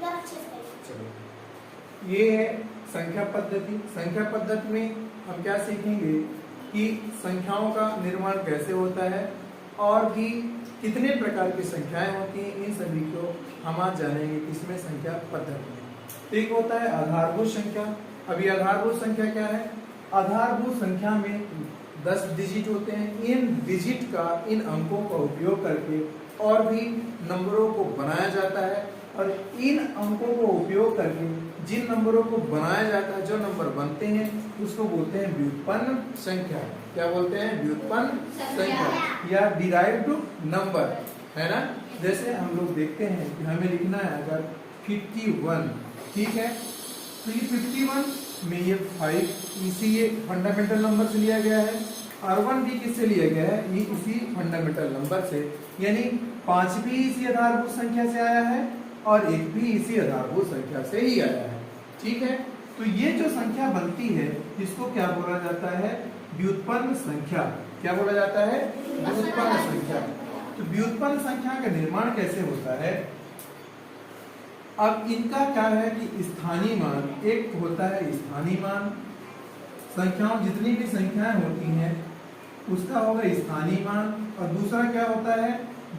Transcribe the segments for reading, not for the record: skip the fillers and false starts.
चलो, ये है संख्या पद्धति। संख्या पद्धति में हम क्या सीखेंगे कि संख्याओं का निर्माण कैसे होता है और भी कितने प्रकार की संख्याएं होती हैं, इन सभी को हम आज जानेंगे इसमें संख्या पद्धति में। एक होता है आधारभूत संख्या। अभी आधारभूत संख्या क्या है? आधारभूत संख्या में 10 डिजिट होते हैं। इन डिजिट का, इन अंकों का उपयोग करके और भी नंबरों को बनाया जाता है और इन अंकों को उपयोग करके जिन नंबरों को बनाया जाता है, जो नंबर बनते हैं, उसको बोलते हैं व्युत्पन्न संख्या। क्या बोलते हैं? व्युत्पन्न संख्या या डिराइव्ड नंबर, है ना। जैसे हम लोग देखते हैं कि हमें लिखना है अगर 51, ठीक है, तो ये 51 में ये 5 इसी ये फंडामेंटल नंबर से लिया गया है और 1 भी किससे लिया गया है? ये इसी फंडामेंटल नंबर से, यानी 5 भी इसी आधारभूत संख्या से आया है और 1 भी इसी आधारभूत संख्या से ही आया है, ठीक है। तो ये जो संख्या बनती है इसको क्या बोला जाता है? व्युत्पन्न संख्या। क्या बोला जाता है? व्युत्पन्न संख्या। तो व्युत्पन्न संख्या का निर्माण कैसे होता है? अब इनका क्या है कि स्थानीय मान, एक होता है स्थानीय मान, संख्याओं जितनी भी संख्याएं होती हैं उसका होगा स्थानीय मान, और दूसरा क्या होता है?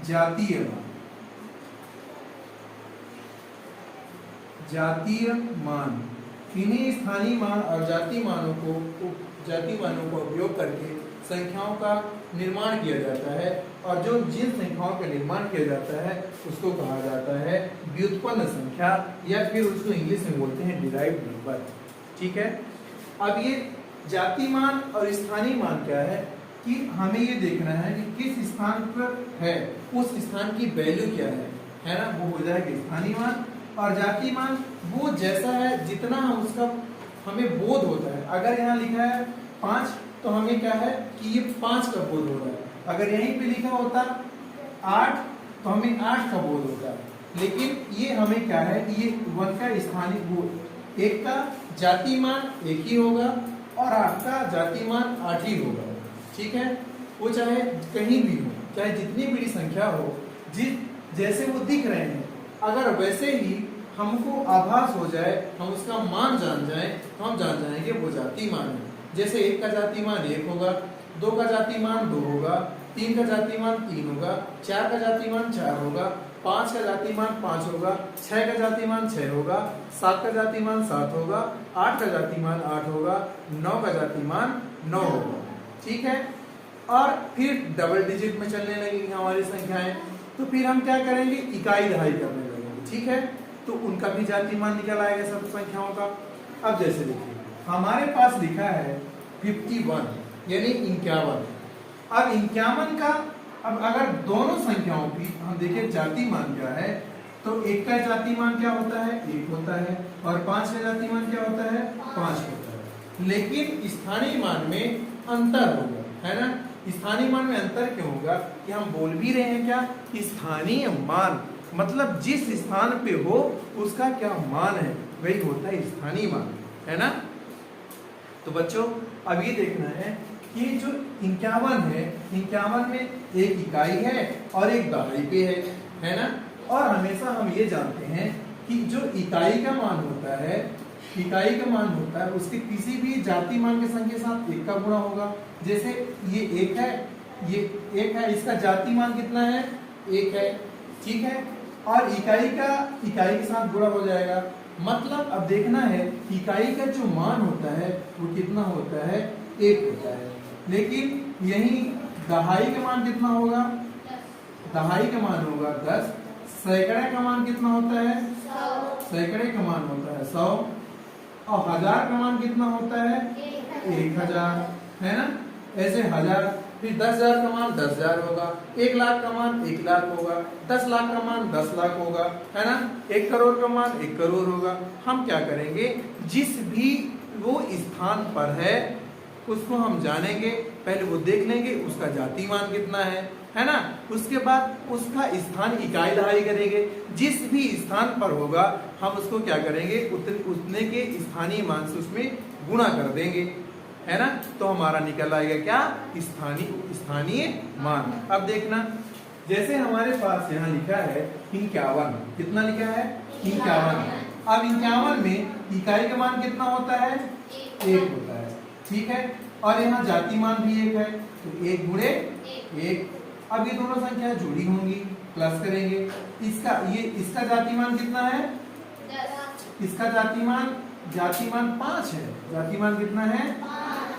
जातीय मान। जातीय मान, इन्हीं स्थानीय मान और जातीय मानों का उपयोग करके संख्याओं का निर्माण किया जाता है और जो जिन संख्याओं का निर्माण किया जाता है उसको कहा जाता है व्युत्पन्न संख्या, या फिर उसको इंग्लिश में बोलते हैं डिराइव्ड नंबर, ठीक है। अब ये जातीय मान और स्थानीय मान क्या है कि हमें ये देखना है कि किस स्थान पर है, उस स्थान की वैल्यू क्या है ना, वो हो जाएगा स्थानीय मान। और जातीय मान वो जैसा है, जितना हम उसका हमें बोध होता है। अगर यहाँ लिखा है 5 तो हमें क्या है कि ये 5 का बोध हो रहा है। अगर यहीं पे लिखा होता 8 तो हमें 8 का बोध होता है। लेकिन ये हमें क्या है कि ये 1 का स्थानीय बोध, 1 का जातीय मान 1 ही होगा और 8 का जातीय मान 8 ही होगा, ठीक है। वो चाहे कहीं भी हो, चाहे जितनी बड़ी संख्या हो, जैसे वो दिख रहे हैं, अगर वैसे ही हमको आभास हो जाए, हम उसका मान जान जाए, तो हम जान जाएंगे वो जातीय मान है। जैसे 1 का जातीय मान 1 होगा, 2 का जातीय मान 2 होगा, 3 का जातीय मान 3 होगा, 4 का जातीय मान 4 होगा, 5 का जातीय मान 5 होगा, 6 का जातीय मान 6 होगा, 7 का जातीय मान 7 होगा, 8 का जातीय मान 8 होगा, 9 का जातीय मान 9 होगा, ठीक है। और फिर डबल डिजिट में चलने लगेंगी हमारी संख्याएं, तो फिर हम क्या करेंगे? इकाई दहाई करने लगेंगे, ठीक है। तो उनका भी जातीय मान निकल आएगा सब संख्याओं का। अब जैसे देखिए हमारे पास लिखा है 51 यानी 51। अब 51 का, अब अगर दोनों संख्याओं की हम देखें जातीय मान क्या है, तो 1 का जातीय मान क्या होता है? 1 होता है, और 5 का जातीय मान क्या होता है? 5 होता है। लेकिन स्थानीय मान में अंतर होगा, है ना। स्थानीय मान में अंतर क्यों होगा कि हम बोल भी रहे हैं क्या? स्थानीय मान मतलब जिस स्थान पे हो उसका क्या मान है, वही होता है स्थानीय मान, है ना। तो बच्चों अब ये देखना है कि जो 51 है, 51 में एक इकाई है और एक दहाई पे है ना। और हमेशा हम ये जानते हैं कि जो इकाई का मान होता है, उसके किसी भी जातीय मान के संख्या के साथ 1 का गुणा होगा। जैसे ये 1 है, ये 1 है, इसका जातीय मान कितना है? 1 है, ठीक है। और इकाई के साथ गुणा हो जाएगा। मतलब अब देखना है इकाई का जो मान होता है वो कितना होता है? 1 होता है। लेकिन यही दहाई का मान कितना होगा? दहाई का मान होगा 10। सैकड़े का मान कितना होता है? 100। सैकड़े का मान होता है 100। और हजार का मान कितना होता है? 1000, है ना। ऐसे 1000, फिर 10,000 का मान 10,000 होगा, 1 लाख का मान 1 लाख होगा, 10 लाख का मान 10 लाख होगा, है ना। 1 करोड़ का मान 1 करोड़ होगा। हम क्या करेंगे? जिस भी वो स्थान पर है उसको हम जानेंगे, पहले वो देख लेंगे उसका जातीय मान कितना है ना। उसके बाद उसका स्थान इकाई दहाई करेंगे। जिस भी स्थान पर होगा हम उसको क्या करेंगे? उतने के स्थानीय मान से उसमें गुणा कर देंगे, है ना। तो हमारा निकल आएगा क्या? स्थानीय मान। अब देखना जैसे हमारे पास यहाँ लिखा है 51, कितना लिखा है 51। अब 51 में इकाई का मान कितना होता है 1 होता है, ठीक है। और यहाँ जाति मान भी 1 है, तो 1 गुणे 1। अब ये दोनों संख्या जुड़ी होंगी, प्लस करेंगे। इसका जाति मान कितना है, इसका जाति मान 5 है। जाति मान कितना है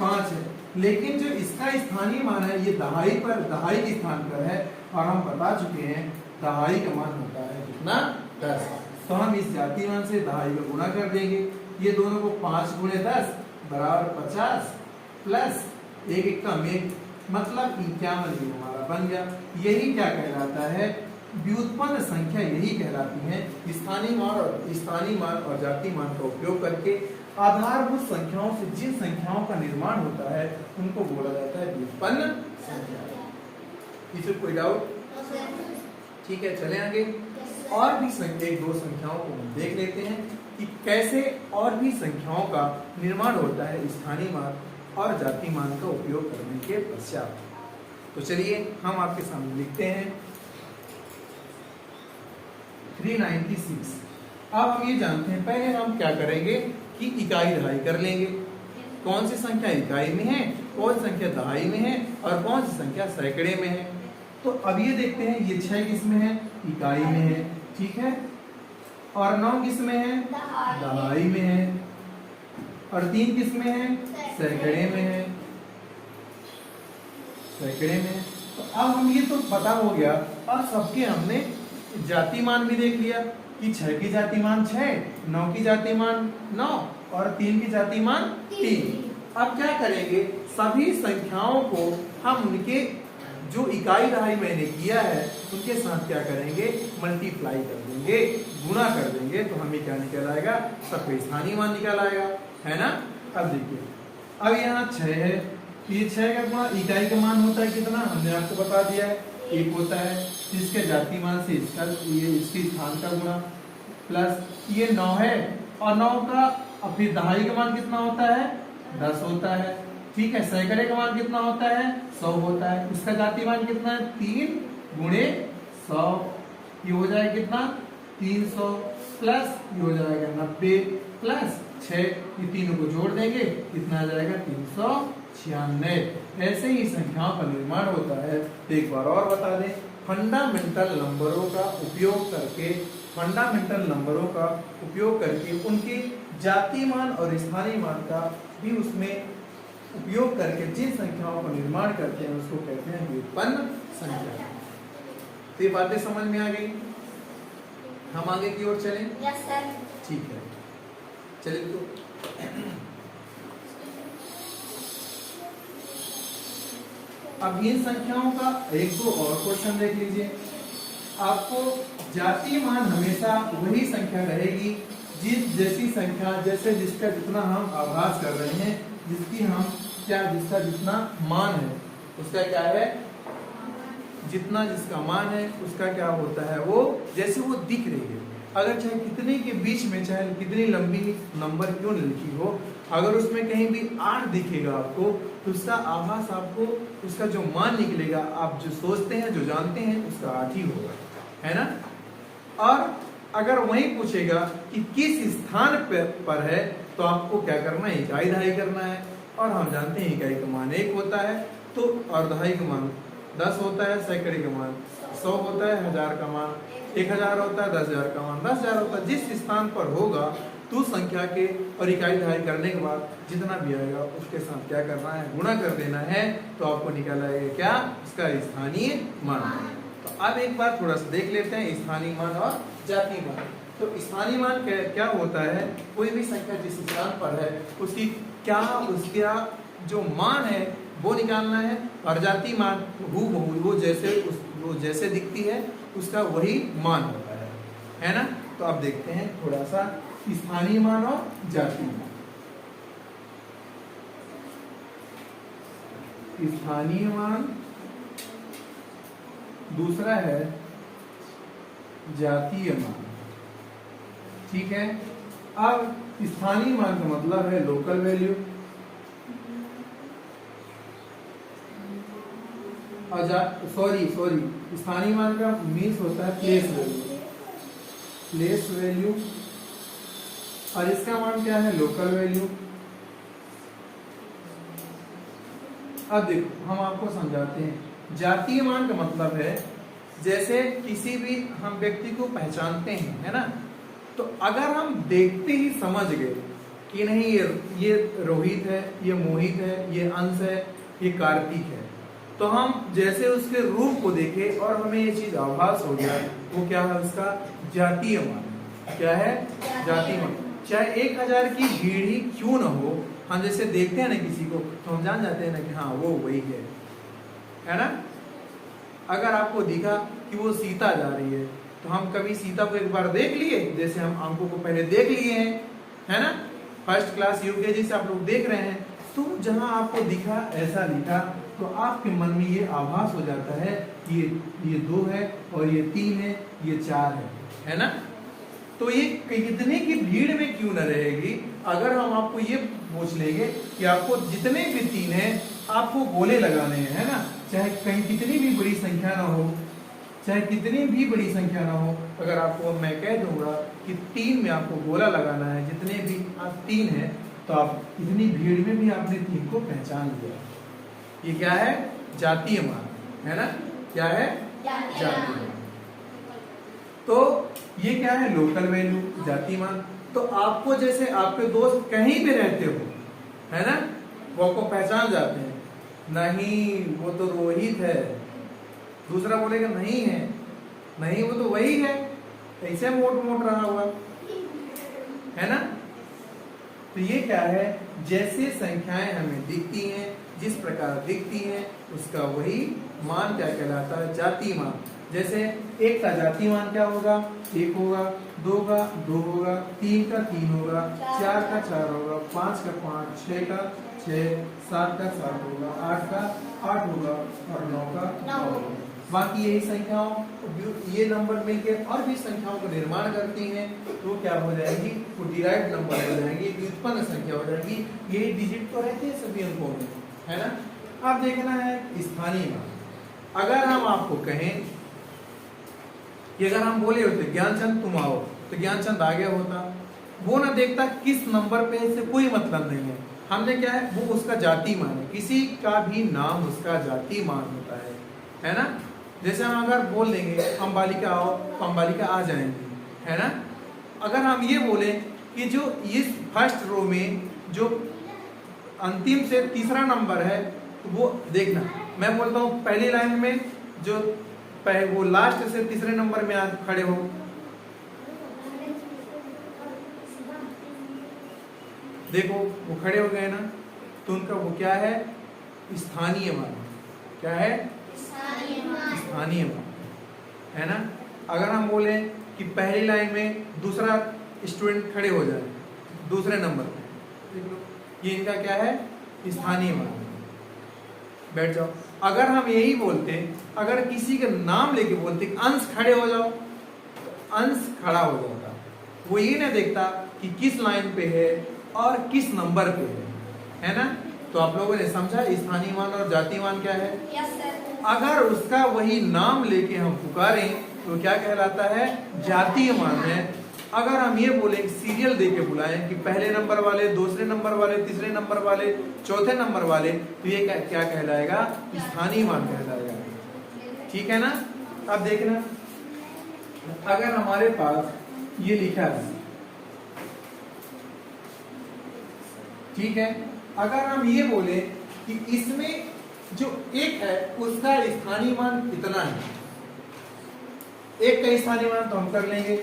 5 है। लेकिन जो इसका स्थानीय मान है ये दहाई के स्थान पर है, और हम बता चुके हैं दहाई का मान होता है कितना 10। तो हम इस जाति मान से दहाई को गुणा कर देंगे। ये दोनों को 5 गुणे 10 बराबर 50 प्लस 1 एकम 1, मतलब 51 ये हमारा बन गया। यही क्या कहलाता है, व्युत्पन्न संख्या यही कहलाती है। स्थानीय मान और जाति मान का उपयोग करके आधारभूत संख्याओं से जिन संख्याओं का निर्माण होता है उनको बोला जाता है व्युत्पन्न संख्या। इसमें कोई डाउट? ठीक है, चले आगे। और भी एक दो संख्याओं को हम देख लेते हैं कि कैसे और भी संख्याओं का निर्माण होता है स्थानीय मान और जाति मान का उपयोग करने के पश्चात। तो चलिए हम आपके सामने लिखते हैं 396। अब हम ये जानते हैं, पहले हम क्या करेंगे कि इकाई दहाई कर लेंगे। कौन सी संख्या इकाई में है, कौन सी संख्या दहाई में है और कौन सी संख्या सैकड़े में है। तो अब ये देखते हैं, ये 6 किस में है, इकाई में है, ठीक है। और 9 किस में है, दहाई में है। और 3 किस में है, सैकड़े में है, सैकड़े में। तो अब हम ये तो पता हो गया, और सबके हमने जाति मान भी देख लिया कि 6 की जाति मान 6, 9 की जाति मान 9 और 3 की जाति मान 3। अब क्या करेंगे, सभी संख्याओं को हम उनके जो इकाई दहाई मैंने किया है उनके साथ क्या करेंगे, मल्टीप्लाई कर देंगे, गुणा कर देंगे। तो हमें क्या निकल आएगा, सबका स्थानीय मान निकल आएगा, है ना। अब देखिए, अब यहाँ 6 है, ये 6 का गुणा इकाई का मान होता है कितना, हमने आपको बता दिया है 1 होता है। इसके जाति मान से इसके स्थान का गुणा, प्लस ये 9 है और 9 का फिर दहाई का मान कितना होता है 10 होता है, ठीक है। सैकड़े का मान कितना होता है 100 होता है। इसका जाति मान कितना है 3 गुणे 100, ये हो जाएगा कितना 300, प्लस ये हो जाएगा 90 प्लस 6, ये तीनों को जोड़ देंगे कितना आ जाएगा 396। ऐसे ही संख्याओं का निर्माण होता है। तो एक बार और बता दें, फंडामेंटल नंबरों का उपयोग करके उनके जाति मान और स्थानीय मान का भी उसमें उपयोग करके जिन संख्याओं का निर्माण करते हैं उसको कहते हैं व्युत्पन्न संख्या। तो ये बातें समझ में आ गई, हम आगे की ओर चलें? Yes sir. ठीक है, चलिए। तो अब इन संख्याओं का एक दो और क्वेश्चन देख लीजिए। आपको जाति मान हमेशा वही संख्या रहेगी जैसी संख्या, जैसे जिसका जितना हम आभास कर रहे हैं, जिसका जितना मान है उसका क्या है, जितना जिसका मान है उसका क्या होता है, वो जैसे वो दिख रही है। अगर चाहे कितने के बीच में, चाहे कितनी लंबी नंबर क्यों न लिखी हो, अगर उसमें कहीं भी 8 दिखेगा आपको, तो उसका आभास आपको, उसका जो मान निकलेगा, आप जो सोचते हैं, जो जानते हैं, उसका 8 ही होगा, है ना। और अगर वही पूछेगा कि किस स्थान पर है, तो आपको क्या करना है, इकाई दहाई करना है। और हम जानते हैं इकाई का मान 1 होता है, तो और दहाई का मान 10 होता है, सैकड़े का मान 100 होता है, 1000 का मान 1000 होता है, 10,000 का मान 10,000 होता है। जिस स्थान पर होगा तो संख्या के और इकाई दहाई करने के बाद जितना भी आएगा उसके साथ क्या करना है, गुणा कर देना है। तो आपको निकल आएगा क्या, उसका स्थानीय मान। तो अब एक बार थोड़ा सा देख लेते हैं स्थानीय मान और जातीय मान। तो स्थानीय मान क्या होता है, कोई भी संख्या जिस स्थान पर है उसका जो मान है वो निकालना है। और जातीय मान वो जैसे दिखती है उसका वही मान होता है ना। तो अब देखते हैं थोड़ा सा स्थानीय मान और जातीय मान। स्थानीय मान, दूसरा है जातीय मान, ठीक है। अब स्थानीय मान का मतलब है लोकल वैल्यू, सॉरी स्थानीय मान का मीन्स होता है प्लेस वैल्यू और इसका मान क्या है लोकल वैल्यू। अब देखो हम आपको समझाते हैं। जातीय मान का मतलब है जैसे किसी भी हम व्यक्ति को पहचानते हैं, है ना, तो अगर हम देखते ही समझ गए कि नहीं ये रोहित है, ये मोहित है, ये अंश है, ये कार्तिक है, तो हम जैसे उसके रूप को देखे और हमें ये चीज आभास हो गया, वो क्या है उसका जातीय मान। क्या है जातीय मान। चाहे 1000 की भीड़ ही क्यों ना हो, हम जैसे देखते हैं ना किसी को तो हम जान जाते हैं ना कि हाँ वो वही है ना। अगर आपको दिखा कि वो सीता जा रही है तो हम कभी सीता को एक बार देख लिए, जैसे हम अंकों को पहले देख लिए हैं, है ना, फर्स्ट क्लास यूकेजी से आप लोग देख रहे हैं, तो जहां आपको दिखा ऐसा लिखा तो आपके मन में ये आभास हो जाता है कि ये 2 है और ये 3 है, ये 4 है ना। तो ये कितने की भीड़ में क्यों न रहेगी, अगर हम आपको ये पूछ लेंगे कि आपको जितने भी 3 हैं आपको गोले लगाने हैं, है ना, चाहे कहीं कितनी भी बड़ी संख्या ना हो, चाहे कितनी भी बड़ी संख्या ना हो, अगर आपको मैं कह दूंगा कि 3 में आपको गोला लगाना है, जितने भी आप 3 हैं, तो आप इतनी भीड़ में भी आपने 3 को पहचान लिया। ये क्या है जातीय मान, है ना, क्या है जातीय मान। तो ये क्या है लोकल वैल्यू जातीय मान। तो आपको जैसे आपके दोस्त कहीं भी रहते हो, है ना, वो आपको पहचान जाते हैं, नहीं वो तो रोहित है, दूसरा बोलेगा नहीं है, नहीं वो तो वही है, ऐसे मोट रहा हुआ, है ना। तो ये क्या है, जैसे संख्याएं हमें दिखती हैं, जिस प्रकार दिखती हैं, उसका वही मान क्या कहलाता है जातीय मान। जैसे 1 का जातीय मान क्या होगा, 1 होगा, 2 का 2 होगा, 3 का 3 होगा, 4 का 4 होगा, 5 का 5, 6 का 6, 7 का 7 होगा, 8 का 8 होगा और 9 का 9 होगा। बाकी यही संख्याओं ये नंबर मिलकर और भी संख्याओं का निर्माण करती हैं, तो क्या हो जाएगी, वो डिराइव्ड नंबर हो जाएंगी, व्युत्पन्न संख्या हो जाएगी। यही डिजिट तो रहते हैं सभी अंकों में, है ना। अब देखना है स्थानीय मान। अगर हम आपको कहें कि अगर हम बोले होते ज्ञानचंद तुम आओ, तो ज्ञानचंद आ गया होता, वो ना देखता किस नंबर पे, इससे कोई मतलब नहीं है। हमने क्या है, वो उसका जातीय मान है, किसी का भी नाम उसका जातीय मान होता है ना। जैसे हम अगर बोल देंगे अंबालिका आओ, तो अंबालिका आ जाएंगे, है ना। अगर हम ये बोले कि जो इस फर्स्ट रो में जो अंतिम से तीसरा नंबर है, तो वो देखना, मैं बोलता हूँ पहली लाइन में जो वो लास्ट से तीसरे नंबर में आज खड़े हो, देखो वो खड़े हो गए ना, तो उनका वो क्या है स्थानीय मान। क्या है स्थानीय मान, है ना। अगर हम बोले कि पहली लाइन में दूसरा स्टूडेंट खड़े हो जाए दूसरे नंबर पे, देख लो ये इनका क्या है स्थानीय मान। बैठ जाओ। अगर हम यही बोलते, अगर किसी का नाम लेके बोलते अंश खड़े हो जाओ, तो अंश खड़ा हो जाता, वो ये ना देखता कि किस लाइन पे है और किस नंबर पे है ना। तो आप लोगों ने समझा स्थानीय मान और जातीय मान क्या है। अगर उसका वही नाम लेके हम पुकारें तो क्या कहलाता है जातीय मान है। अगर हम ये बोले सीरियल देके बुलाएं कि पहले नंबर वाले, दूसरे नंबर वाले, तीसरे नंबर वाले, चौथे नंबर वाले, तो ये क्या कहलाएगा स्थानीय मान कहलाएगा। ठीक है ना। अब देखना, अगर हमारे पास ये लिखा है, ठीक है, अगर हम ये बोले कि इसमें जो एक है उसका स्थानीय मान कितना है, एक का स्थानीय मान तो हम कर लेंगे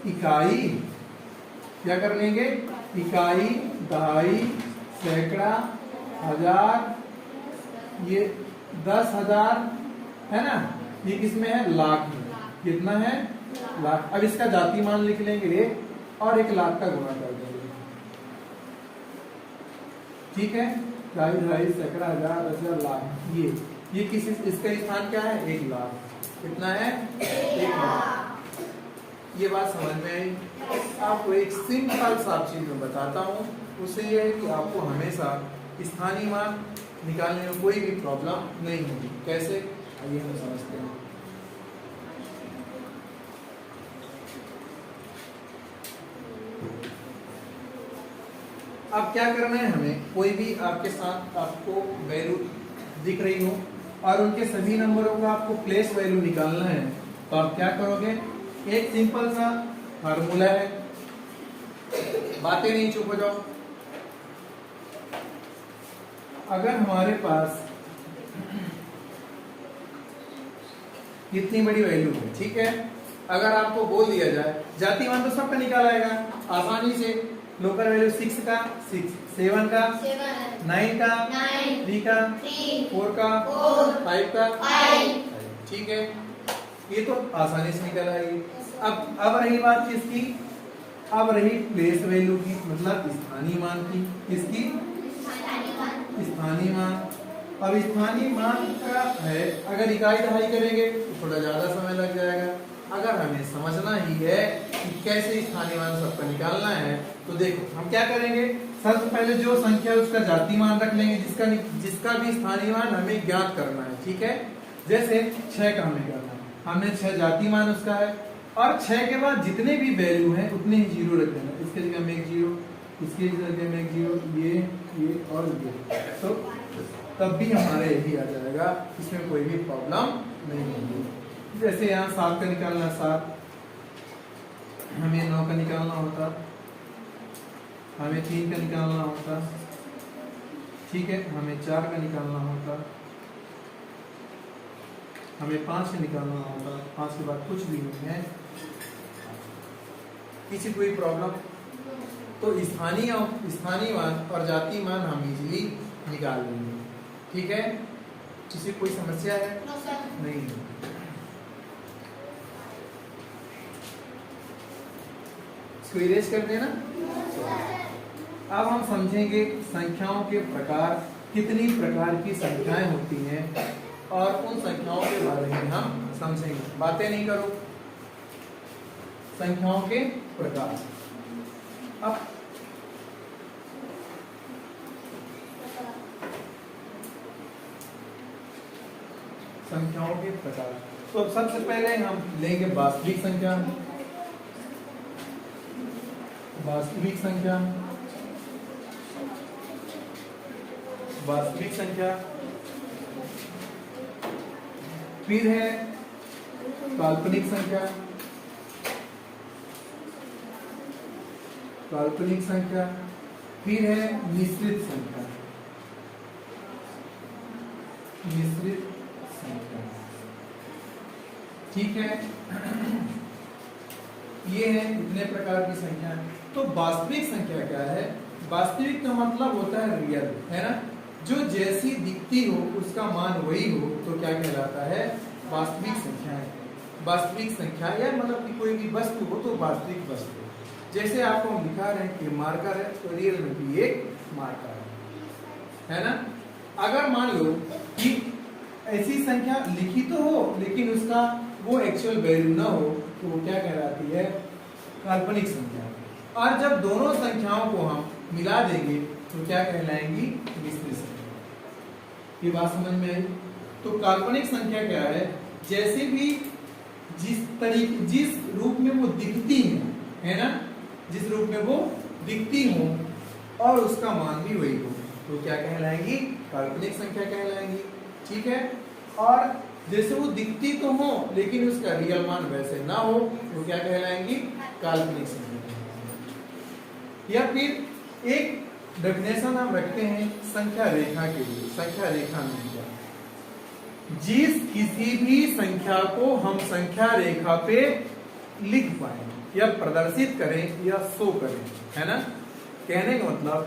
इकाई, क्या कर लेंगे इकाई, दहाई, सैकड़ा, हजार, ये 10,000 है ना, ये किसमें है लाख में, कितना है लाख। अब इसका जातीय मान लिख लेंगे और 1 लाख का गुणा कर देंगे। ठीक है, ढाई, ढाई, सैकड़ा, हजार, 10,000, लाख, ये किसी इसका स्थान क्या है 1 लाख। कितना है 1 लाख। ये बात समझ में आई। आपको एक सिंपल सा चीज मैं बताता हूँ, उससे ये है कि आपको हमेशा स्थानीय मान निकालने में कोई भी प्रॉब्लम नहीं होगी। कैसे, आइए हम समझते हैं। अब क्या करना है हमें, कोई भी आपके साथ आपको वैल्यू दिख रही हो और उनके सभी नंबरों का आपको प्लेस वैल्यू निकालना है, तो आप क्या करोगे, एक सिंपल सा फार्मूला है, बातें नहीं, चुप हो जाओ। अगर हमारे पास इतनी बड़ी वैल्यू है, ठीक है, अगर आपको बोल दिया जाए जाति मान तो सबका निकाला आएगा आसानी से, लोकल वैल्यू 6 का 6, 7 का 9 का 3 का 4 का 5 का 5, ठीक है, ये तो आसानी से निकल आएगी। अब रही बात किसकी, अब रही प्लेस वैल्यू की, मतलब स्थानीय मान की, किसकी, स्थानीय मान। अब स्थानीय मान का है, अगर इकाई दहाई करेंगे तो थोड़ा ज्यादा समय लग जाएगा। अगर हमें समझना ही है कि कैसे स्थानीय मान सबका निकालना है, तो देखो हम क्या करेंगे, सबसे पहले जो संख्या है उसका जाति मान रख लेंगे, जिसका भी स्थानीय मान हमें ज्ञात करना है, ठीक है। जैसे 6 का हमें करना है, हमने 6 जाति मान उसका है, और 6 के बाद जितने भी वैल्यू हैं उतने ही जीरो रख देना, इसके जगह में एक जीरो, इसके जगह में एक जीरो, ये और ये, तो तब भी हमारे यही आ जाएगा, इसमें कोई भी प्रॉब्लम नहीं होगी। जैसे यहाँ 7 का निकालना, 7, हमें 9 का निकालना होता, हमें 3 का निकालना होता, ठीक है, हमें 4 का निकालना होता, हमें 5 का निकालना होता, 5 के बाद कुछ भी नहीं है, किसी कोई प्रॉब्लम, तो स्थानीय मान और जाति मान हम इजीली निकाल लेंगे, ठीक है। किसी कोई समस्या है? नहीं। इसको इरेज कर देना। अब हम समझेंगे संख्याओं के प्रकार, कितनी प्रकार की संख्याएं होती हैं, और उन संख्याओं के बारे में हम समझेंगे। बातें नहीं करो, संख्याओं के प्रकार। अब संख्याओं के प्रकार, तो सबसे पहले हम लेंगे वास्तविक संख्या। वास्तविक संख्या, वास्तविक संख्या, फिर है काल्पनिक संख्या, काल्पनिक संख्या, फिर है मिश्रित संख्या, मिश्रित संख्या, ठीक है। ये है इतने प्रकार की संख्या। तो वास्तविक संख्या क्या है, वास्तविक का मतलब होता है रियल, है ना, जो जैसी दिखती हो उसका मान वही हो, तो क्या कहलाता है, वास्तविक संख्या है। वास्तविक संख्या या मतलब कि कोई भी वस्तु हो तो वास्तविक वस्तु, जैसे आपको हम दिखा रहे हैं कि मार्कर है, तो रियल में भी एक मार्कर है ना। अगर मान लो कि ऐसी संख्या लिखी तो हो लेकिन उसका वो एक्चुअल वैल्यू ना हो, तो वो क्या कहलाती है, काल्पनिक संख्या। और जब दोनों संख्याओं को हम मिला देंगे तो क्या कहलाएंगी, मिश्रित संख्या। ये बात समझ में आई। तो काल्पनिक संख्या क्या है, जैसे भी जिस रूप में वो दिखती है ना, जिस रूप में वो दिखती हो और उसका मान भी वही हो, तो क्या कहलाएंगी, काल्पनिक संख्या कहलाएंगी, ठीक है। और जैसे वो दिखती तो हो लेकिन उसका रियल मान वैसे ना हो, तो क्या कहलाएंगी, काल्पनिक संख्या। या फिर एक डेफिनेशन हम रखते हैं संख्या रेखा के लिए। संख्या रेखा में क्या, जिस किसी भी संख्या को हम संख्या रेखा पे लिख पाए या प्रदर्शित करें या शो करें, है ना। कहने का मतलब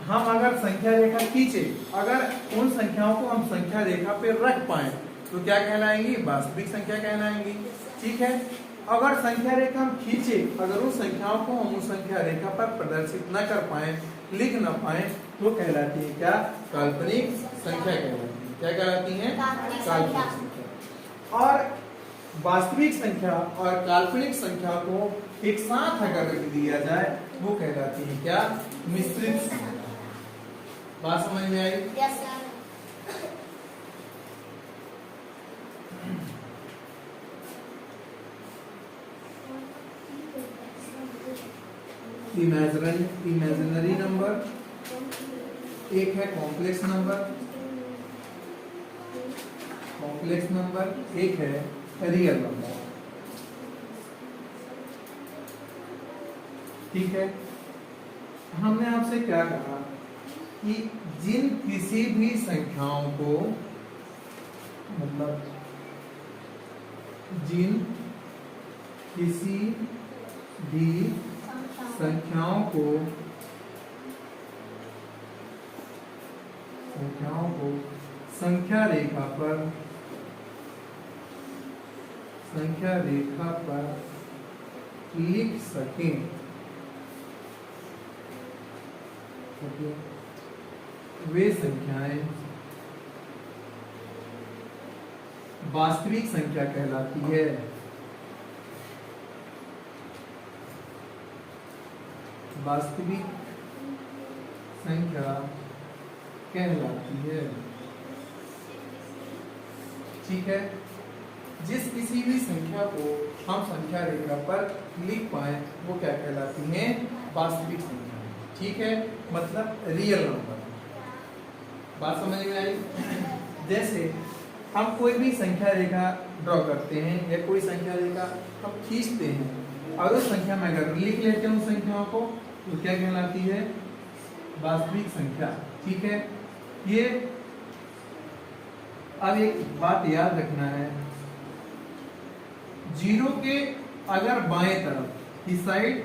हम अगर संख्या रेखा खींचे, अगर उन संख्याओं को हम संख्या रेखा पे रख पाए तो क्या कहलाएंगी, वास्तविक संख्या कहलाएंगी, ठीक है। अगर संख्या रेखा हम खींचे, अगर उन संख्याओं को हम उस संख्या रेखा पर प्रदर्शित न कर पाए, लिख न पाए, तो कहलाती है क्या, काल्पनिक संख्या कहलाती है। क्या कहलाती है, काल्पनिक संख्या। और वास्तविक संख्या और काल्पनिक संख्या को एक साथ अगर रख दिया जाए, वो कहलाती है क्या, मिश्रित संख्या। बात समझ में आई? Yes, sir. इमेजिनरी नंबर, एक है कॉम्प्लेक्स नंबर, एक है रियल नंबर। ठीक है, हमने आपसे क्या कहा कि जिन किसी भी संख्याओं को, मतलब जिन किसी भी संख्याओं को संख्या रेखा पर लिख सकें, वे संख्याएं वास्तविक संख्या कहलाती है। वास्तविक संख्या कहलाती है। ठीक है, जिस किसी भी संख्या को हम संख्या रेखा पर लिख पाए वो क्या कहलाती है? वास्तविक संख्या। ठीक है, मतलब रियल नंबर। बात समझ में आई? जैसे हम कोई भी संख्या रेखा ड्रॉ करते हैं या कोई संख्या रेखा हम खींचते हैं और उस संख्या में अगर लिख लेते हैं उस संख्याओं को तो क्या कहलाती है? वास्तविक संख्या। ठीक है, ये अब एक बात याद रखना है, जीरो के अगर बाएं तरफ की साइड,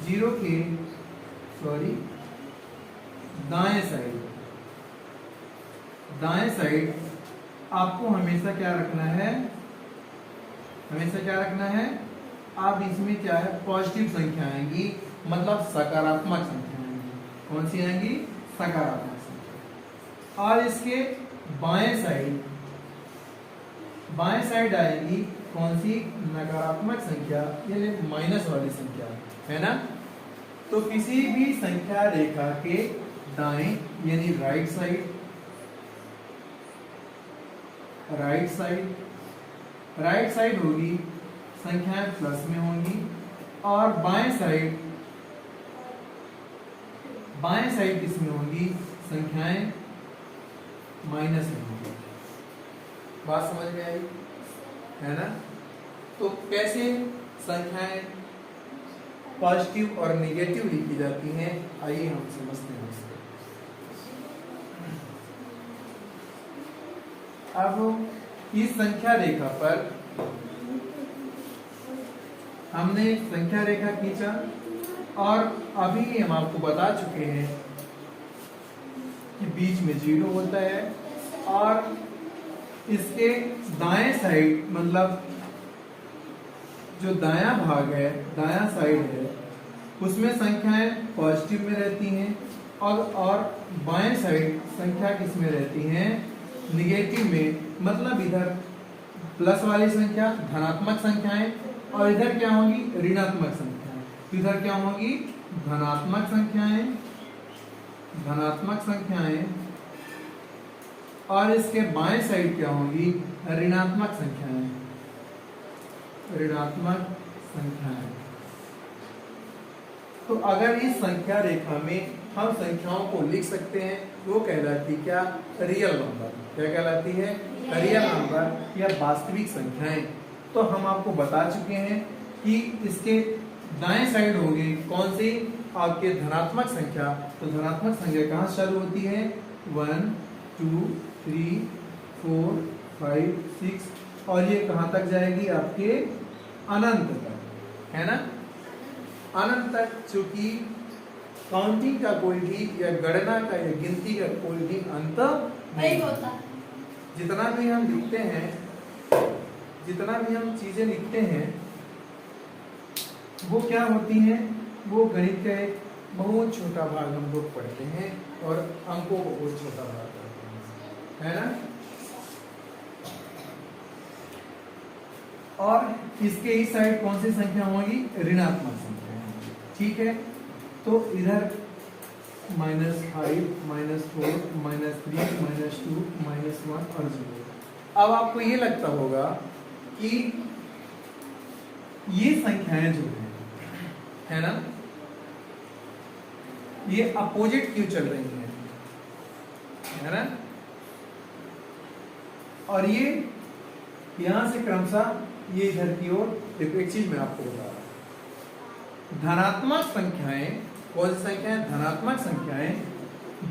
जीरो के दाएं साइड आपको हमेशा क्या रखना है? आप इसमें क्या है? पॉजिटिव संख्या आएंगी, मतलब सकारात्मक संख्या आएंगी। कौन सी आएंगी? सकारात्मक संख्या। और इसके बाएं साइड आएगी कौन सी? नकारात्मक संख्या, यानी माइनस वाली संख्या, है ना? तो किसी भी संख्या रेखा के दाएं यानी राइट साइड होगी संख्याएं प्लस में होंगी, और बाएं साइड किसमें होंगी? संख्याएं माइनस में होंगी। बात समझ में आई, है ना? तो कैसे संख्याएं पॉजिटिव और नेगेटिव लिखी जाती हैं, आइए हम समझते हैं इसको। अब इस संख्या रेखा पर हमने संख्या रेखा खींचा और अभी हम आपको बता चुके हैं कि बीच में जीरो होता है और इसके दाएं साइड, मतलब जो दायां भाग है, दायां साइड है, उसमें संख्याएं पॉजिटिव में रहती हैं और बाएं साइड संख्या किस में रहती हैं? निगेटिव में। मतलब इधर प्लस वाली संख्या धनात्मक संख्याएं और इधर क्या होंगी? ऋणात्मक संख्याएं। तो इधर क्या होंगी? धनात्मक संख्याएं और इसके बाएं साइड क्या होंगी? ऋणात्मक संख्याएं। तो अगर इस संख्या रेखा में हम संख्याओं को लिख सकते हैं वो कहलाती क्या? Real number. क्या कहलाती है? रियल नंबर या वास्तविक संख्याएं। तो हम आपको बता चुके हैं कि इसके दाएं साइड होगी कौन सी? आपके धनात्मक संख्या। तो धनात्मक संख्या कहाँ से चालू होती है? 1 2 3 4 5 6 और ये कहाँ तक जाएगी? आपके अनंत तक, है ना? अनंत तक, चूंकि काउंटिंग का कोई भी या गणना का या गिनती का कोई भी अंत नहीं होता। जितना भी हम लिखते हैं, जितना भी हम चीजें लिखते हैं वो क्या होती हैं? वो गणित का एक बहुत छोटा भाग हम लोग पढ़ते हैं और अंकों को बहुत छोटा भाग पढ़ते हैं, है ना? और इसके इस साइड कौन सी संख्या होगी? ऋणात्मक संख्या। ठीक है, तो इधर -5 -4 -3 -2 -1 और 0। अब आपको ये लगता होगा कि ये संख्याएं जो है है ना, ये अपोजिट क्यों चल रही है ना, और ये यहां से क्रमशः ये इधर की ओर। देखो एक चीज मैं आपको बता रहा हूं, धनात्मक संख्याएं, कौन सी संख्याएं, धनात्मक संख्याएं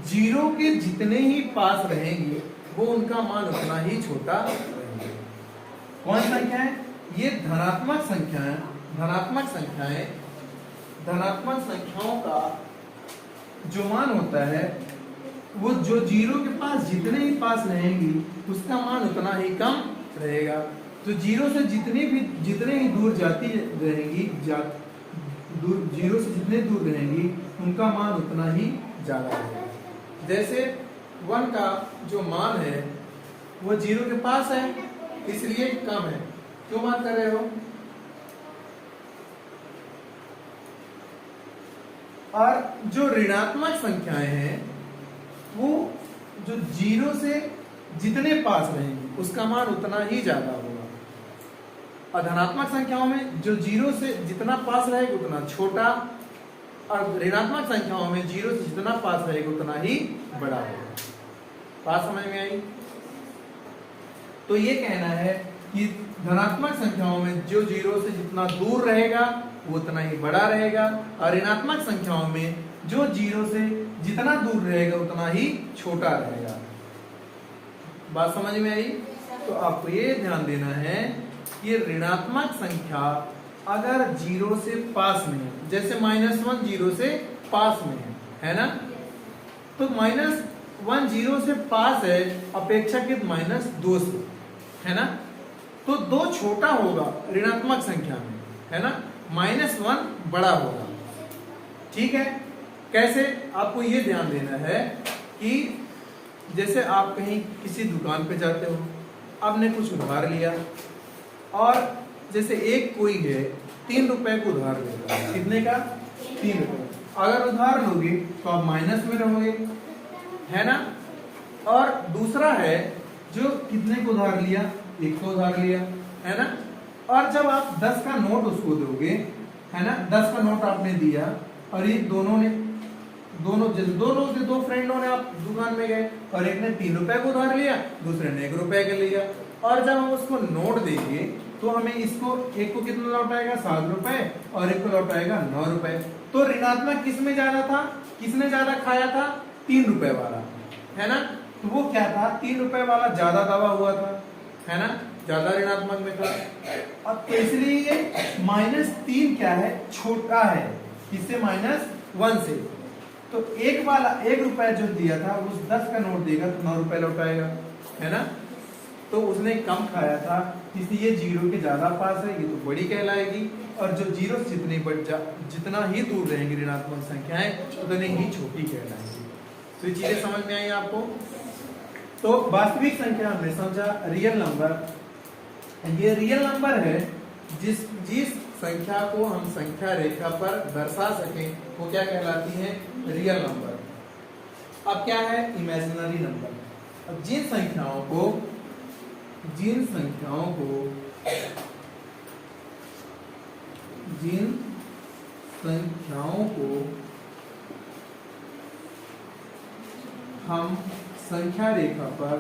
जीरो के जितने ही पास रहेंगी वो उनका मान उतना ही छोटा रहेगा। कौन संख्या है ये, धनात्मक संख्याएं, धनात्मक संख्याएं, धनात्मक संख्याओं का जो मान होता है वो जो जीरो के पास जितने ही पास रहेंगी उसका मान उतना ही कम रहेगा। तो जीरो से जितने ही दूर जाती रहेंगी, जीरो से जितने दूर रहेंगी उनका मान उतना ही ज्यादा रहेगा। जैसे 1 का जो मान है वो जीरो के पास है इसलिए कम है। क्यों बात कर रहे हो? और जो ऋणात्मक संख्याएं हैं वो जो जीरो से जितने पास रहेंगे उसका मान उतना ही ज्यादा होगा, और धनात्मक संख्याओं में जो जीरो से जितना पास रहेगा उतना छोटा, और ऋणात्मक संख्याओं में जीरो से जितना पास रहेगा उतना ही बड़ा होगा। बात समझ में आई? तो ये कहना है कि धनात्मक संख्याओं में जो जीरो से जितना दूर रहेगा वो उतना ही बड़ा रहेगा, और ऋणात्मक संख्याओं में जो जीरो से जितना दूर रहेगा उतना ही छोटा रहेगा। बात समझ में आई? तो आपको ये ध्यान देना है कि ऋणात्मक संख्या अगर जीरो से पास में है, जैसे -1 जीरो से पास में है ना, तो -1 जीरो से पास है अपेक्षाकृत -2 से, है ना, तो 2 छोटा होगा ऋणात्मक संख्या में, है ना, -1 बड़ा होगा। ठीक है? कैसे? आपको ये ध्यान देना है कि जैसे आप कहीं किसी दुकान पे जाते हो, आपने कुछ उधार लिया, और जैसे एक कोई है 3 रुपए को उधार लेगा, कितने का? 3 रुपए। अगर उधार लोगे तो आप माइनस में रहोगे, है ना, और दूसरा है जो कितने को उधार लिया, 1 को उधार लिया, है ना, और जब आप 10 का नोट उसको दोगे, है ना, 10 का नोट आपने दिया, और ये दो फ्रेंडों ने आप दुकान में गए, और एक ने 3 रुपए को उधार लिया, दूसरे ने 1 रुपए का लिया, और जब हम उसको नोट देंगे तो हमें इसको एक को कितना लौटाएगा? 7 रुपए, और एक को लौटाएगा 9 रुपए। तो ऋणात्मक किस में ज्यादा था? किसने ज्यादा खाया था? 3 रुपए वाला, है ना, तो वो क्या था? 3 रुपए वाला ज्यादा दबा हुआ था, है ना, ज्यादा ऋणात्मक में था। अब तो इसलिए ये -3 क्या है? छोटा है, किससे? -1 से। तो एक वाला 1 रुपए जो दिया था उस 10 का नोट देगा तो 9 रुपए लौटाएगा, है ना, तो उसने कम खाया था इसलिए जीरो के ज्यादा पास है, ये तो बड़ी कहलाएगी, और जो जीरो से जितना ही दूर रहेंगी ऋणात्मक संख्याएं उतनी ही छोटी कहलाएंगी। तो ये चीजें समझ में आई आपको? तो वास्तविक संख्या हमने समझा, रियल नंबर, ये रियल नंबर है जिस संख्या को हम संख्या रेखा पर दर्शा सकें वो क्या कहलाती है? Real number. अब क्या है? Imaginary number. अब जिन संख्याओं को हम संख्या रेखा पर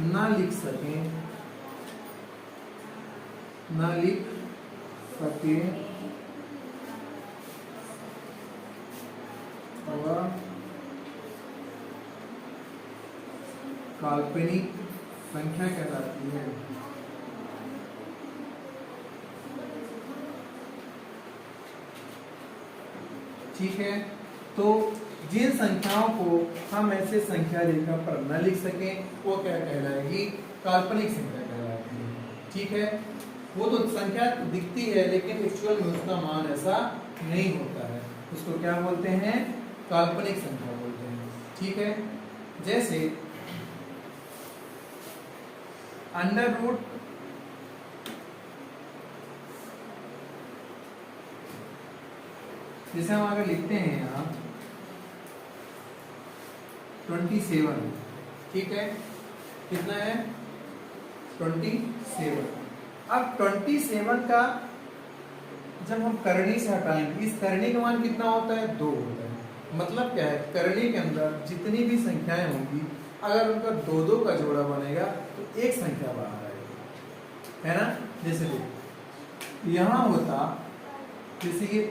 ना लिख सके वह काल्पनिक संख्या कहलाती है। ठीक है? तो जिन संख्याओं को हम ऐसे संख्या रेखा पर न लिख सकें वो क्या कहलाएगी? काल्पनिक संख्या कहलाती है। ठीक है? वो तो संख्या दिखती है लेकिन एक्चुअल में उसका मान ऐसा नहीं होता है, उसको क्या बोलते हैं? काल्पनिक संख्या बोलते हैं। ठीक है? जैसे अंडर रूट जैसे हम अगर लिखते हैं यहाँ 27, ठीक है, कितना है? 27। अब 27 का जब हम करनी से हटाएंगे, इस करनी का मान कितना होता है? 2 होता है। मतलब क्या है, करनी के अंदर जितनी भी संख्याएं होंगी अगर उनका 2-2 का जोड़ा बनेगा तो एक संख्या बाहर आएगी, है ना। जैसे देखो यहाँ होता, जैसे ये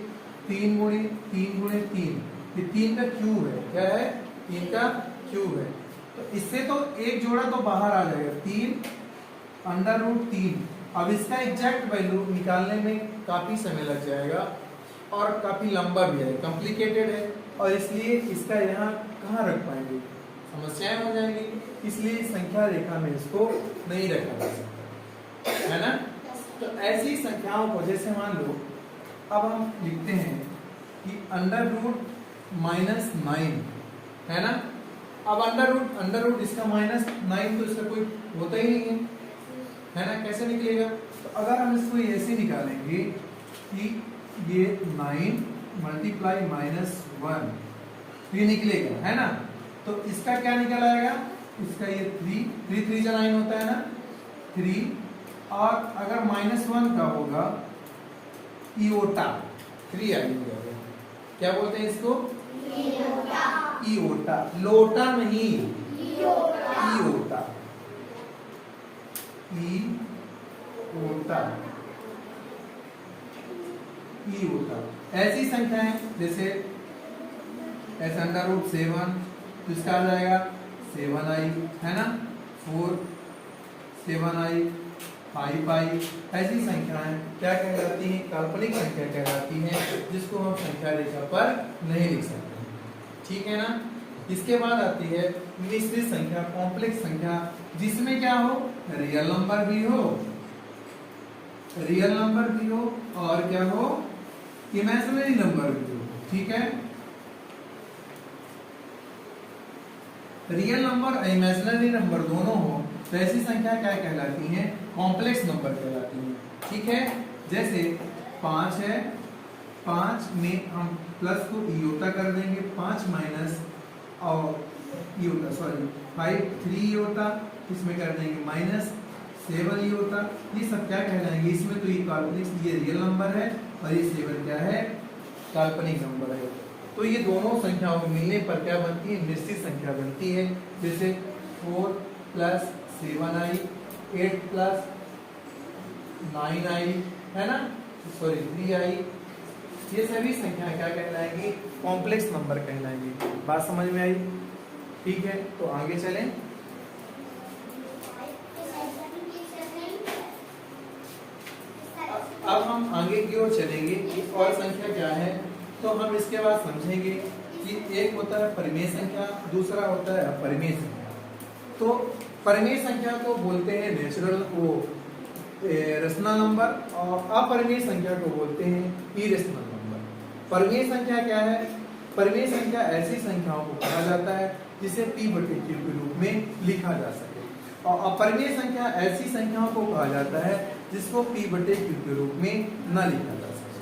3 गुणे 3 गुणे 3, ये 3 का क्यूब है। क्या है? 3 का क्यूब है। तो इससे तो एक जोड़ा तो बाहर आ जाएगा, 3√3। अब इसका एग्जैक्ट वैल्यू निकालने में काफी समय लग जाएगा और काफी लंबा भी है, कॉम्प्लिकेटेड है, और इसलिए इसका यहाँ कहाँ रख पाएंगे, समस्याएं हो जाएंगी। इसलिए संख्या रेखा में इसको नहीं रखा जा सकता, है ना। तो ऐसी संख्याओं को, जैसे मान लो अब हम लिखते हैं कि √-9 है ना। अब अंडर रूट इसका -9 तो इसका कोई होता ही नहीं है ना। कैसे निकलेगा? तो अगर हम इसको ऐसे निकालेंगे कि ये 9 मल्टीप्लाई -1 तो ये निकलेगा, है ना। तो इसका क्या निकल आएगा? इसका ये 3 जा 9 होता है ना, 3। और अगर -1 का होगा इयोटा, 3 आई हो जाएगा। क्या बोलते हैं इसको? इयोटा। लोटा नहीं, इयोटा। इयोटा। ऐसी संख्याएं जैसे √7 तो इसका आ जाएगा 7i, है ना। 4 7i 5i। ऐसी संख्याएं क्या कहलाती हैं? काल्पनिक संख्या कहलाती हैं, जिसको हम संख्या रेखा पर नहीं लिख सकते, ठीक है ना। इसके बाद आती है मिश्रित संख्या, कॉम्प्लेक्स संख्या, जिसमें क्या हो, रियल नंबर भी हो, और क्या हो, इमेजिनरी नंबर भी हो, ठीक है। रियल नंबर और इमेजिनरी नंबर दोनों हो तो ऐसी संख्या क्या कहलाती हैं? कॉम्प्लेक्स नंबर कहलाती हैं, ठीक है। जैसे 5 है, 5 में हम प्लस को इयोटा कर देंगे, 5 माइनस और इयोटा, सॉरी 5 3 इयोटा, इसमें कर देंगे -7 इयोटा। ये सब क्या कहलाएंगे? इसमें तो ये काल्पनिक, ये रियल नंबर है और ये 7 क्या है? काल्पनिक नंबर है। तो ये दोनों संख्याओं को मिलने पर क्या बनती है? निश्चित संख्या बनती है। जैसे 4 + 7i, 8 + 9i, है ना, सॉरी 3i। ये सभी संख्याएं क्या कहलाएंगी? Complex number कहलाएंगी। बात समझ में आई? ठीक है, तो आगे चलें। अब हम आगे की ओर चलेंगे कि और संख्या क्या है। तो हम इसके बाद समझेंगे कि एक होता है परिमेय संख्या, दूसरा होता है अपरिमेय संख्या। तो परिमेय संख्या को बोलते हैं रेशनल नंबर, और अपरिमेय संख्या को बोलते हैं इरेशनल नंबर। परिमेय संख्या क्या है? परिमेय संख्या ऐसी संख्याओं को कहा जाता है जिसे p/q के रूप में लिखा जा सके, और अपरिमेय संख्या ऐसी संख्याओं को कहा जाता है जिसको p/q के रूप में न लिखा जा सके,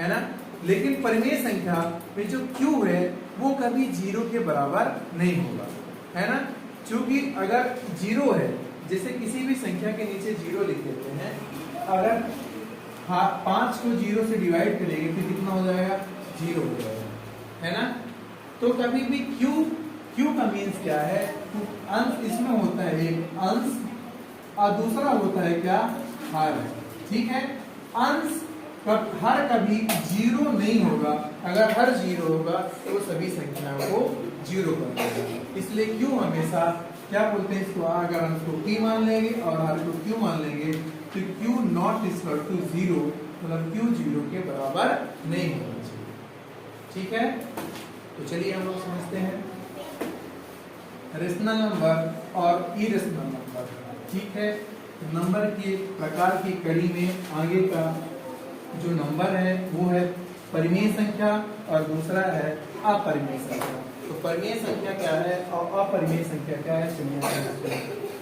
है ना। लेकिन परिमेय संख्या में जो q है वो कभी 0 के बराबर नहीं होगा, है ना। क्योंकि अगर 0 है, जैसे किसी भी संख्या के नीचे 0 लिख देते हैं, अगर 5 को 0 से डिवाइड करेंगे तो कितना हो जाएगा? 0 हो जाएगा, है ना। तो कभी भी q का मीन्स क्या है? अंश इसमें होता है एक अंश, और दूसरा होता है क्या? हर, ठीक है। अंश हर कभी 0 नहीं होगा। अगर हर 0 होगा तो वो सभी संख्याओं को 0 कर देगा। इसलिए q हमेशा क्या बोलते हैं इसको? अगर अंश को p मान लेंगे और हर को q मान लेंगे तो q नॉट इक्वल टू 0, मतलब q 0 के बराबर नहीं होना चाहिए, ठीक है। तो चलिए हम लोग समझते हैं रेशनल नंबर और इरेशनल नंबर, ठीक है। नंबर के प्रकार की कड़ी में आगे का जो नंबर है वो है परिमेय संख्या और दूसरा है अपरिमेय संख्या। तो परिमेय संख्या क्या है और अपरिमेय संख्या क्या है?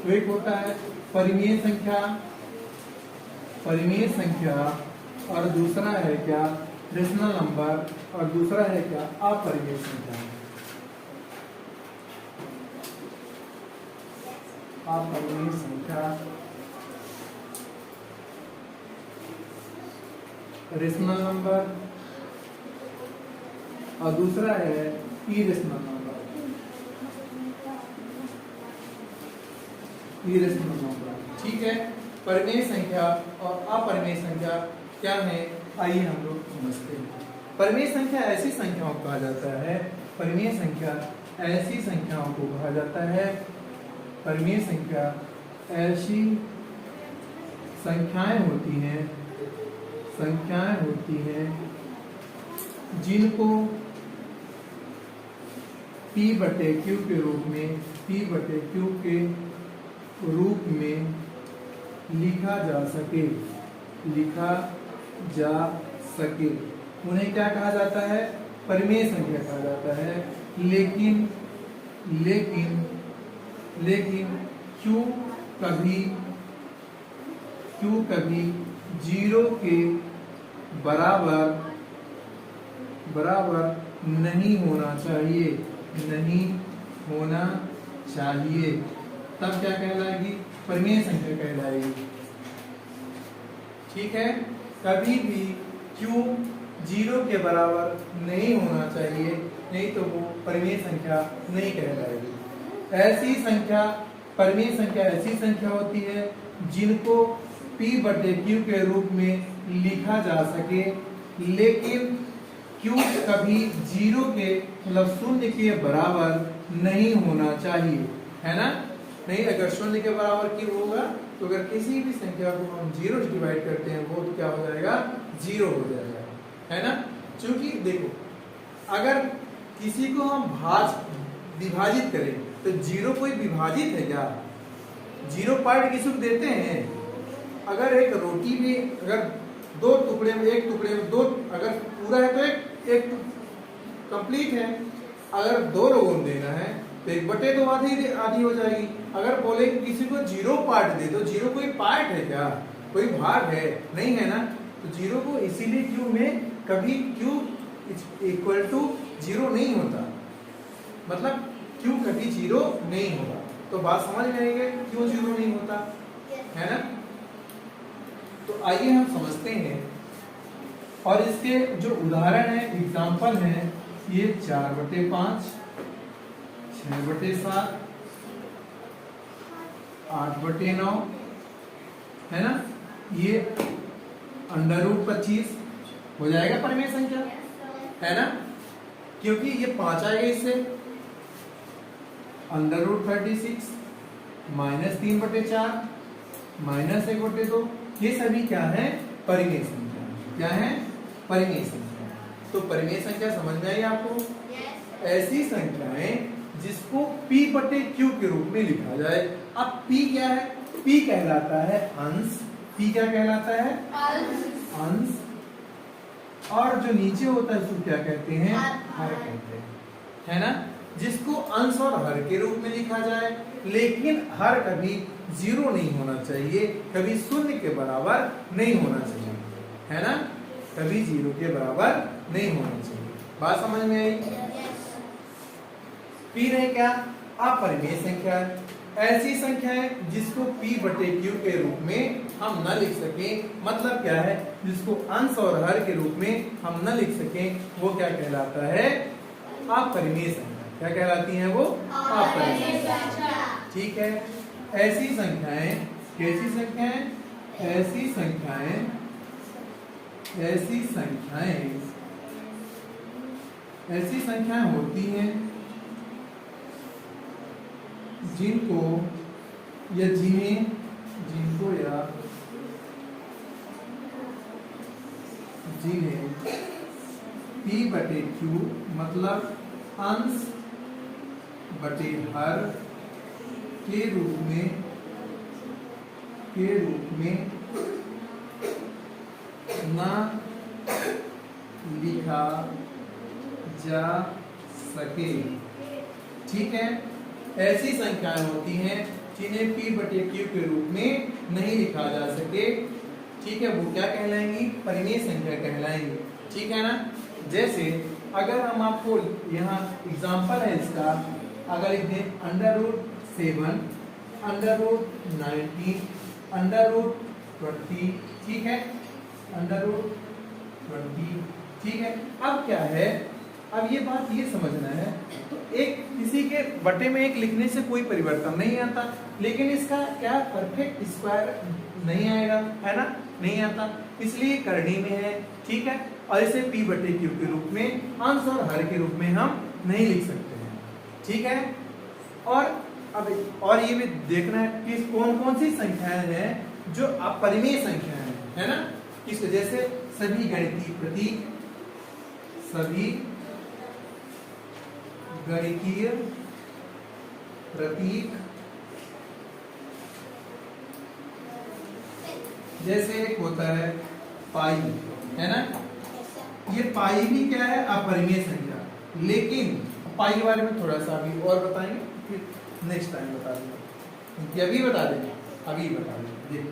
तो एक होता है परिमेय संख्या और दूसरा है क्या? रेशनल नंबर, और दूसरा है क्या? अपरिमेय संख्या। अपरिमेय संख्या रेशनल नंबर और दूसरा है इरेशनल नंबर। इरेशनल नंबर, ठीक है। परिमेय संख्या और अपरिमेय संख्या क्या है, आइए हम लोग समझते हैं। परिमेय संख्या ऐसी संख्याओं को कहा जाता है, परिमेय संख्या ऐसी संख्याओं को कहा जाता है, परिमेय संख्या ऐसी संख्याएं होती हैं जिनको P/Q के रूप में लिखा जा सके, उन्हें क्या कहा जाता है, परिमेय संख्या कहा जाता है। लेकिन Q कभी 0 के बराबर नहीं होना चाहिए, तब क्या कहलाएगी, परिमेय संख्या कहलाएगी, ठीक है। कभी भी Q 0 के बराबर नहीं होना चाहिए, नहीं तो वो परिमेय संख्या नहीं कहलाएगी। परिमेय संख्या ऐसी संख्या होती है जिनको P/Q के रूप में लिखा जा सके, लेकिन Q कभी 0 के मतलब 0 के बराबर नहीं होना चाहिए, है ना। नहीं, अगर 0 के बराबर Q होगा तो अगर किसी भी संख्या को हम 0 से डिवाइड करते हैं वो तो क्या हो जाएगा, 0 हो जाएगा, है ना। क्योंकि देखो, अगर किसी को हम विभाजित करें तो 0 कोई विभाजित है क्या, 0 पार्ट किसी को देते हैं। अगर एक रोटी भी अगर 2 टुकड़े में, एक टुकड़े में 2, अगर पूरा है तो एक कंप्लीट है। अगर 2 लोगों को देना है तो 1/2 आधी हो जाएगी। अगर बोले किसी को 0 पार्ट दे दो, 0 कोई पार्ट है क्या, कोई भाग है, नहीं है ना। तो 0 को इसीलिए Q में कभी Q = 0 नहीं होता, मतलब Q कभी 0 नहीं होगा। तो बात समझ में आई है, क्यों 0 नहीं होता, है ना। तो आइए हम समझते हैं, और इसके जो उदाहरण है, एग्जाम्पल है, ये 4/5, 6/7, 8/9, है ना। ये √25 हो जाएगा परिमेय संख्या, है ना, क्योंकि ये 5 आएगा इससे। √36 -3/4 -1/2, ये सभी क्या है, परिमेय संख्या। क्या है, परिमेय संख्या। तो परिमेय संख्या समझ में आई आपको। ऐसी संख्याएं जिसको P/Q के रूप में लिखा जाए। अब P क्या है, P कहलाता है अंश। P क्या कहलाता है, अंश। और जो नीचे होता है उसको क्या कहते हैं, हर कहते हैं, है ना। जिसको अंश और हर के रूप में लिखा जाए, लेकिन हर कभी 0 नहीं होना चाहिए, कभी 0 के बराबर नहीं होना चाहिए, है ना, कभी 0 के बराबर नहीं होना चाहिए। बात समझ में आई। P है क्या, अपरिमेय संख्या, ऐसी संख्याएं जिसको P/Q के रूप में हम न लिख सके, मतलब क्या है, जिसको अंश और हर के रूप में हम न लिख सके, वो क्या कहलाता है, अपरिमेय संख्या। क्या कहलाती हैं वो, अपरिमेय संख्या, ठीक है। ऐसी संख्याएं, कैसी संख्याएं, ऐसी संख्याएं होती हैं जिनको या जिन्हें P/Q मतलब अंश बटे हर के रूप में ना लिखा जा सके, ठीक है। ऐसी संख्याएं होती हैं जिन्हें P/Q के रूप में नहीं लिखा जा सके, ठीक है, वो क्या कहलाएंगी, परिमेय संख्या कहलाएंगी, ठीक है ना। जैसे अगर हम आपको यहाँ एग्जाम्पल है इसका, अगर लिख दें √7, √19, √20, ठीक है, √20, 20। ठीक है, अब क्या है, अब ये बात ये समझना है, तो एक किसी के बटे में एक लिखने से कोई परिवर्तन नहीं आता, लेकिन इसका क्या परफेक्ट स्क्वायर नहीं आएगा, है ना, नहीं आता, इसलिए करनी में है। ठीक है, और इसे p बटे q के रूप में अंश और हर के रूप में हम नहीं लिख सकते हैं। ठीक है, और अब और ये भी देखना है कि कौन कौन सी संख्याएं हैं जो अपरिमेय संख्याएं हैं, है ना, किस वजह से सभी गणितीय प्रतीक, सभी गणितीय प्रतीक, जैसे एक होता है पाई, है ना, ये पाई भी क्या है, अपरिमेय संख्या, लेकिन पाई के बारे में थोड़ा सा अभी और बताएंगे, फिर नेक्स्ट टाइम बता देंगे, अभी बता देंगे, अभी बता देंगे। देखो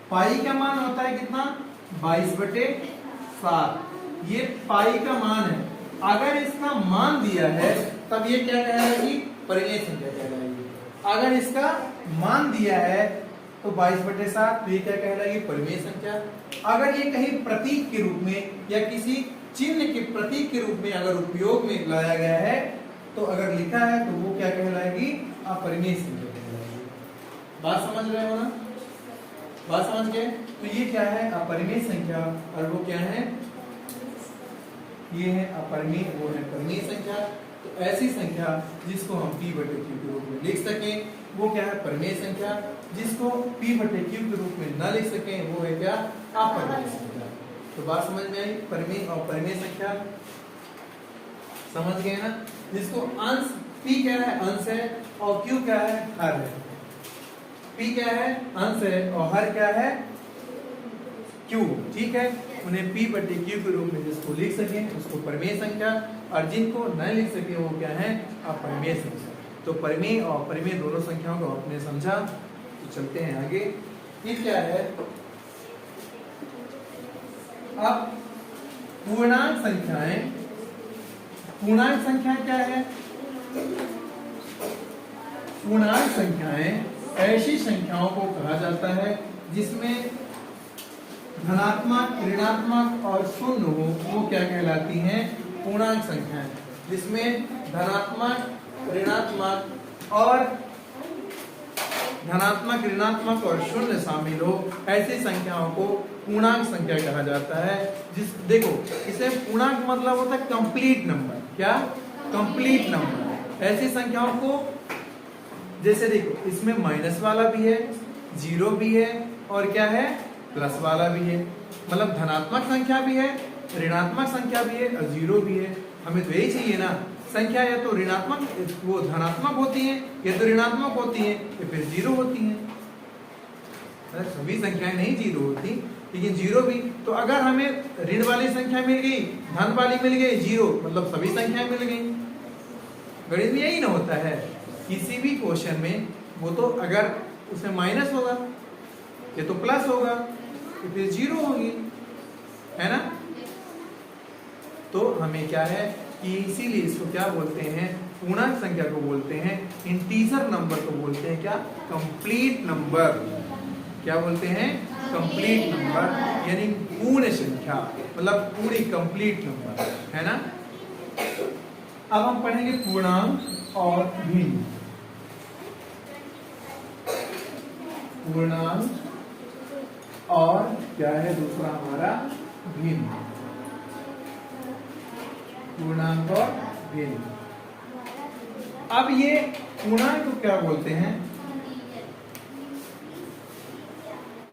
पाई का मान होता है कितना, 22/7, ये पाई का मान है। अगर इसका मान दिया है तब ये क्या कहलाएगी, परिमेय संख्या कहलाएगी। अगर इसका मान दिया है तो 22/7, तो ये क्या कहलाएगी, परिमेय संख्या। अगर ये कहीं प्रतीक के रूप में या किसी चिन्ह के प्रतीक के रूप में अगर उपयोग में लाया गया है, तो अगर लिखा है तो वो क्या कहलाएगी, अपरिमेय संख्या कहलाएगी। बात समझ रहे हो ना, बात समझ गए, तो ये क्या है, अपरिमेय संख्या, और वो क्या है, ये है अपरिमेय, वो है परिमेय संख्या। तो ऐसी संख्या जिसको हम p बटे q के रूप में लिख सकें वो क्या है, परिमेय संख्या। जिसको p बटे q के रूप में न लिख सकें वो है क्या, अपरिमेय संख्या। तो बात समझ में आई, परिमेय और परिमेय संख्या समझ गए ना। जिसको अंश p क्या है, अंश है, और q क्या है, हर है। p क्या है, अंश है, और हर क्या है, q। ठीक है, उन्हें p बटे q के रूप में जिसको लिख सके उसको परिमेय संख्या, और जिनको न लिख सके वो क्या है, अपरिमेय संख्या। तो परिमेय और अपरिमेय दोनों संख्याओं को आपने समझा, तो चलते हैं आगे। ये क्या है, अब पूर्णांक संख्याएं, पूर्णांक संख्या क्या है, पूर्णांक संख्याएं ऐसी संख्याओं को कहा जाता है जिसमें धनात्मक, ऋणात्मक और शून्य हो, वो क्या कहलाती हैं, पूर्णांक संख्याएं। जिसमें धनात्मक, ऋणात्मक और धनात्मक, ऋणात्मक और शून्य शामिल हो, ऐसी संख्याओं को पूर्णांक संख्या कहा जाता है। जिस देखो इसे पूर्णांक मतलब होता है कंप्लीट नंबर, क्या, कंप्लीट नंबर। ऐसी संख्याओं को जैसे देखो इसमें माइनस वाला भी है, जीरो भी है, और क्या है, प्लस वाला भी है। मतलब धनात्मक संख्या भी है, ऋणात्मक संख्या भी है, और जीरो भी है। हमें तो यही चाहिए ना, संख्या या तो ऋणात्मक, वो धनात्मक होती है, या तो ऋणात्मक होती है, या फिर जीरो होती है। सभी संख्याएं नहीं जीरो होती, लेकिन जीरो भी। तो अगर हमें ऋण वाली संख्या मिल गई, धन वाली मिल गई, जीरो, मतलब सभी संख्याएं मिल गई। गणित में यही ना होता है, किसी भी क्वेश्चन में वो तो अगर उसमें माइनस होगा, या तो प्लस होगा, या फिर जीरो होगी, है ना। तो हमें क्या है कि इसीलिए इसको क्या बोलते हैं, पूर्णांक संख्या को बोलते हैं, इंटीजर नंबर को बोलते हैं क्या, कंप्लीट नंबर। क्या बोलते हैं, कंप्लीट नंबर, यानी पूर्ण संख्या, मतलब पूरी कंप्लीट नंबर, है ना। अब हम पढ़ेंगे पूर्णांक और भिन्न। पूर्णांक और क्या है दूसरा हमारा, भिन्न। पूर्णांक और भिन्न। अब ये पूर्णांक को क्या बोलते हैं,